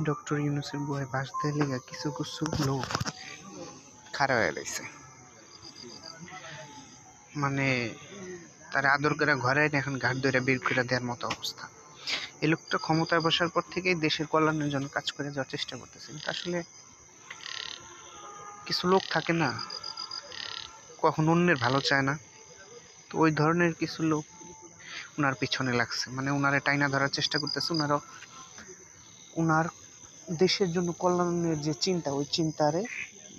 Doctor ইউনূসের বয়ে ভাসতে লেগে কিছু কিছু লোক খাড়া হয়ে রয়েছে, মানে তারা আদর করে ঘরে এনে এখন ঘাট ধরে বের করে দেওয়ার মতো অবস্থা। এই লোকটা ক্ষমতায় বসার পর থেকেই দেশের কল্যাণের জন্য কাজ করে যাওয়ার চেষ্টা করতেছে, কিন্তু আসলে কিছু লোক থাকে না, কখন অন্যের ভালো চায় না, তো ওই ধরনের কিছু লোক ওনার পিছনে লাগছে, মানে ওনারে টাইনা ধরার চেষ্টা করতেছে। ওনার দেশের জন্য কল্যাণের যে চিন্তা, ওই চিন্তারে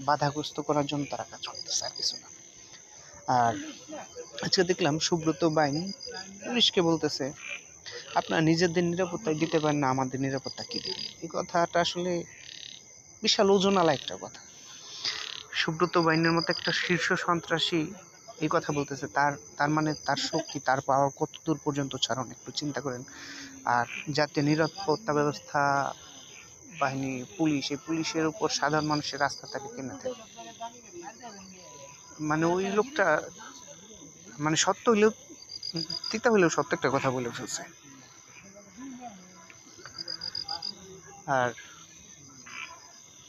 বাধাগ্রস্ত করার জন্য তারা কাজ করতেছে, আর কিছু না। আর আজকে দেখলাম সুব্রত বাইন পুলিশকে বলতেছে, আপনারা নিজেদের নিরাপত্তায় দিতে পারেন না, আমাদের নিরাপত্তা কি দিবে? এই কথাটা আসলে বিশাল ওজনালা একটা কথা। সুব্রত বাইনের মতো একটা শীর্ষ সন্ত্রাসী এই কথা বলতেছে, তার মানে তার শক্তি, তার পাওয়ার কত দূর পর্যন্ত ছাড়ুন, একটু চিন্তা করেন। আর জাতীয় নিরাপত্তা ব্যবস্থা বাহিনী, পুলিশ, এই পুলিশের উপর সাধারণ মানুষের রাস্তা থাকে কেনা থাকে, মানে ওই লোকটা মানে সত্য হইলেও তিতা হইলেও সত্য একটা কথা বলে ফেলছে। আর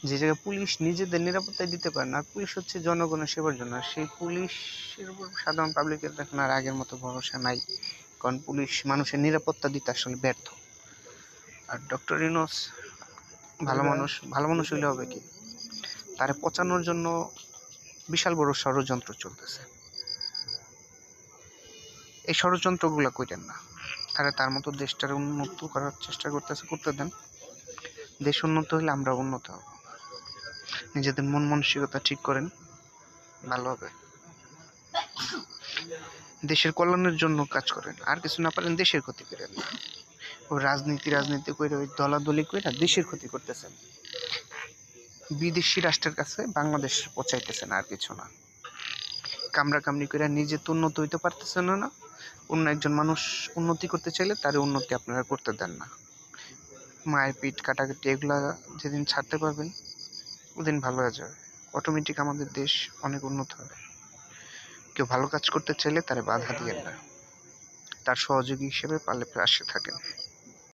যে জায়গায় পুলিশ নিজেদের নিরাপত্তায় দিতে পারে না, আর পুলিশ হচ্ছে জনগণের সেবার জন্য, সেই পুলিশের উপর সাধারণ পাবলিকের এখন আর আগের মতো ভরসা নাই, কারণ পুলিশ মানুষের নিরাপত্তা দিতে আসলে ব্যর্থ। আর ডক্টর ইউনূস ভালো মানুষ হইলে হবে কি, তারে পচানোর জন্য বিশাল বড় ষড়যন্ত্র চলতেছে। এই ষড়যন্ত্রগুলো কইরেন না, তার মতো দেশটার উন্নত করার চেষ্টা করতে দেন। দেশ উন্নত হলে আমরা উন্নত হব। নিজেদের মন মানসিকতা ঠিক করেন, ভালো হবে। দেশের কল্যাণের জন্য কাজ করেন, আর কিছু না পারেন দেশের ক্ষতি করেন না। ও রাজনীতি করে, ওই দলাদলি করে দেশের ক্ষতি করতেছেন, বিদেশি রাষ্ট্রের কাছে বাংলাদেশ পচাইতেছেন, আর কিছু না। কামড়াকামড়ি করে নিজে তো উন্নত হইতে পারতেছেন না, অন্য একজন মানুষ উন্নতি করতে চাইলে তার উন্নতি আপনারা করতে দেন না। মায়ের পিঠ কাটাকাটি এগুলা যেদিন ছাড়তে পারবেন, ওদিন ভালো হয়ে যাবে। অটোমেটিক আমাদের দেশ অনেক উন্নত হবে। কেউ ভালো কাজ করতে চাইলে তারে বাধা দিয়েন না, তার সহযোগী হিসেবে পাশে থাকেন।